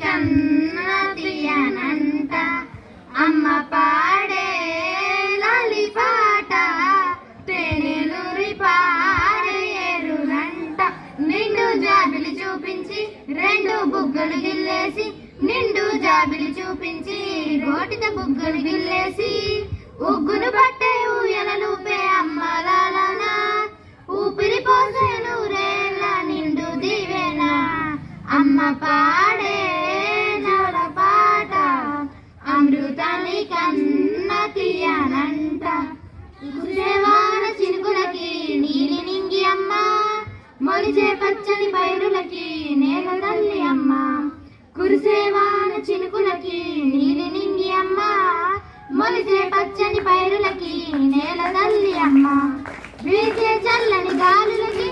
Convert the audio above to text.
కన్న తీయనంట అమ్మ పాడే లాలి పాట తేనెలూరి పారేరునంట నిండు జాబిలి చూపించి రెండు బుగ్గలు గిల్లేసి నిండు జాబిలి చూపించి రోటితో బుగ్గలు గిల్లేసి ఉగ్గును పట్టే ఊయలూపే అమ్మలాలన ఊపిరి పోసే నూరేళ్ళ నిండు దీవెన అమ్మ పాడే జోల పాట అమృతాన్ని కన్న తీయనంట కురిసేవాన చినుకులకి నీలి నింగి అమ్మ మొలిచే పచ్చని పైరులకి నేల తల్లి అమ్మ కురిసేవాన చినుకులకి నీలి నింగి అమ్మ మొలిచే పచ్చని పైరులకి నేల తల్లి అమ్మ వీచే చల్లని గాలులకి